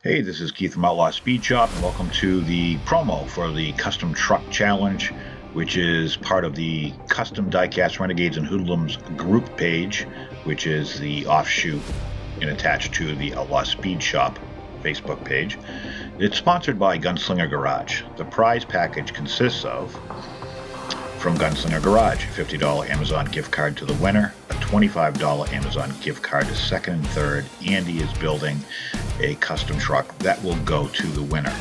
Hey, this is Keith from Outlaw Speed Shop, and welcome to the promo for the Custom Truck Challenge, which is part of the Custom Diecast Renegades and Hoodlums group page, which is the offshoot and attached to the Outlaw Speed Shop Facebook page. It's sponsored by Gunslinger Garage. The prize package consists of, from Gunslinger Garage, a $50 Amazon gift card to the winner, a $25 Amazon gift card to second and third. Andy is building a custom truck that will go to the winner.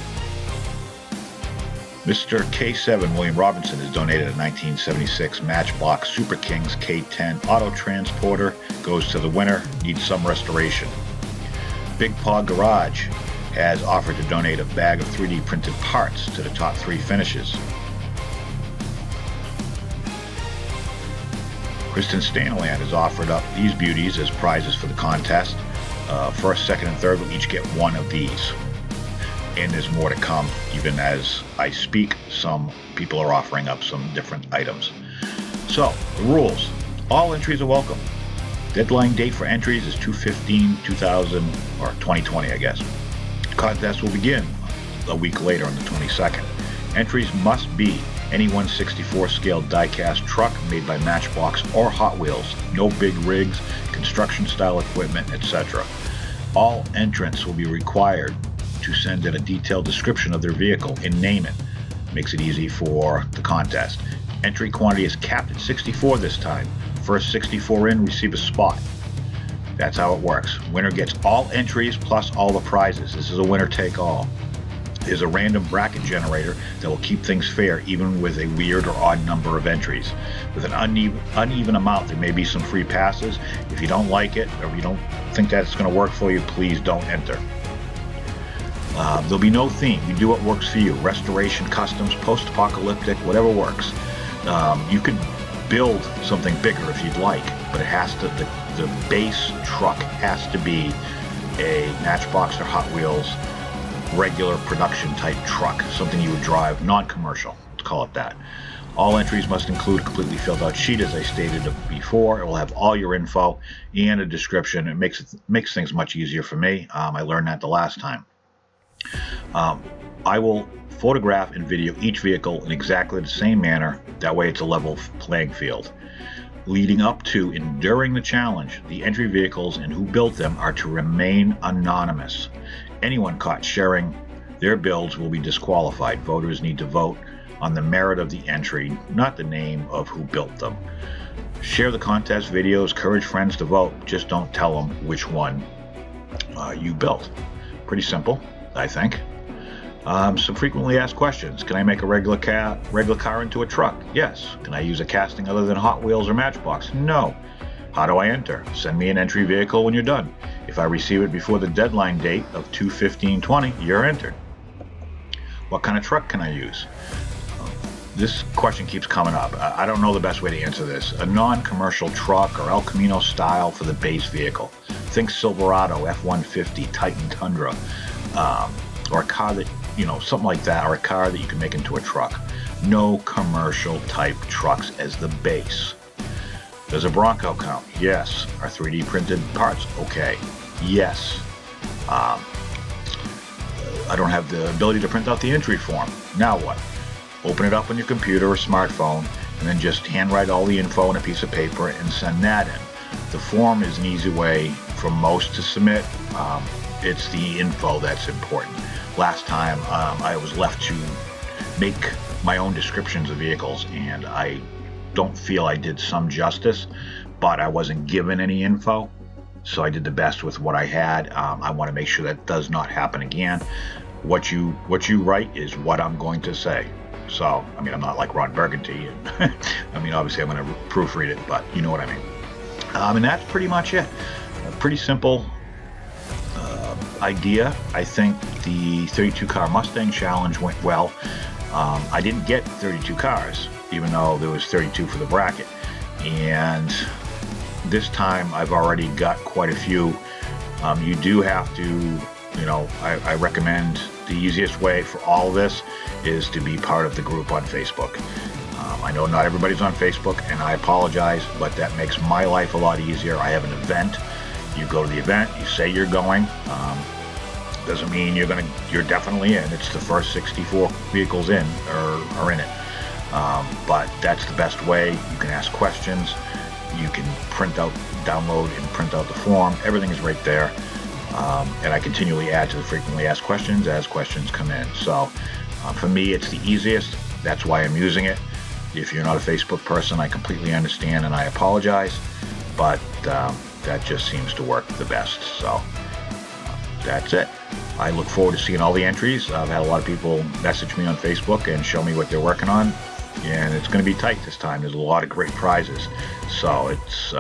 Mr. K7 William Robinson has donated a 1976 Matchbox Super Kings K10 auto transporter. Goes to the winner, needs some restoration. Big Paw Garage has offered to donate a bag of 3D printed parts to the top 3 finishes. Kristian Staniland has offered up these beauties as prizes for the contest. First, second, and third will each get one of these. And there's more to come. Even as I speak, some people are offering up some different items. So, the rules. All entries are welcome. Deadline date for entries is 2/15/2000 or 2020, I guess. Contest will begin a week later on the 22nd. Entries must be any 1/64 scale die-cast truck made by Matchbox or Hot Wheels. No big rigs, construction style equipment, etc. All entrants will be required to send in a detailed description of their vehicle and name it. Makes it easy for the contest. Entry quantity is capped at 64 this time. First 64 in receive a spot. That's how it works. Winner gets all entries plus all the prizes. This is a winner take all. There's a random bracket generator that will keep things fair even with a weird or odd number of entries. With an uneven amount, there may be some free passes. If you don't like it or you don't think that's going to work for you, please don't enter. There'll be no theme. You do what works for you. Restoration, customs, post-apocalyptic, whatever works. You could build something bigger if you'd like, but it has to. The base truck has to be a Matchbox or Hot Wheels regular production type truck, something you would drive, non-commercial, let's call it that. All entries must include a completely filled out sheet, as I stated before. It will have all your info and a description. It makes things much easier for me. I learned that the last time. I will photograph and video each vehicle in exactly the same manner. That way it's a level playing field. Leading up to and during the challenge, the entry vehicles and who built them are to remain anonymous. Anyone caught sharing their builds will be disqualified. Voters need to vote on the merit of the entry, not the name of who built them. Share the contest videos, encourage friends to vote. Just don't tell them which one you built. Pretty simple, I think. Some frequently asked questions. Can I make a regular car into a truck? Yes. Can I use a casting other than Hot Wheels or Matchbox? No. How do I enter? Send me an entry vehicle when you're done. If I receive it before the deadline date of 2/15/20, you're entered. What kind of truck can I use? This question keeps coming up. I don't know the best way to answer this. A non-commercial truck or El Camino style for the base vehicle. Think Silverado, F-150, Titan Tundra, or a car that, something like that, or a car that you can make into a truck. No commercial type trucks as the base. Does a Bronco count? Yes. Are 3D printed parts okay? Yes. I don't have the ability to print out the entry form. Now what? Open it up on your computer or smartphone and then just handwrite all the info on a piece of paper and send that in. The form is an easy way for most to submit. It's the info that's important. Last time I was left to make my own descriptions of vehicles, and I don't feel I did some justice, but I wasn't given any info, so I did the best with what I had. I want to make sure that does not happen again. What you write is what I'm going to say. So, I'm not like Ron Burgundy, and obviously I'm going to proofread it, but you know what I mean. And that's pretty much it. A pretty simple idea. I think the 32 car Mustang challenge went well. I didn't get 32 cars, even though there was 32 for the bracket. And this time I've already got quite a few. You do have to, I recommend the easiest way for all of this is to be part of the group on Facebook. I know not everybody's on Facebook, and I apologize, but that makes my life a lot easier. I have an event. You go to the event, you say you're going. Doesn't mean you're definitely in. It's the first 64 vehicles in are in it. But that's the best way. You can ask questions. You can download and print out the form. Everything is right there. And I continually add to the frequently asked questions as questions come in. So for me, it's the easiest. That's why I'm using it. If you're not a Facebook person, I completely understand and I apologize. But that just seems to work the best. So that's it. I look forward to seeing all the entries. I've had a lot of people message me on Facebook and show me what they're working on. And it's going to be tight this time. There's a lot of great prizes. So it's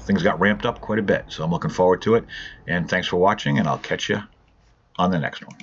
things got ramped up quite a bit. So I'm looking forward to it. And thanks for watching, and I'll catch you on the next one.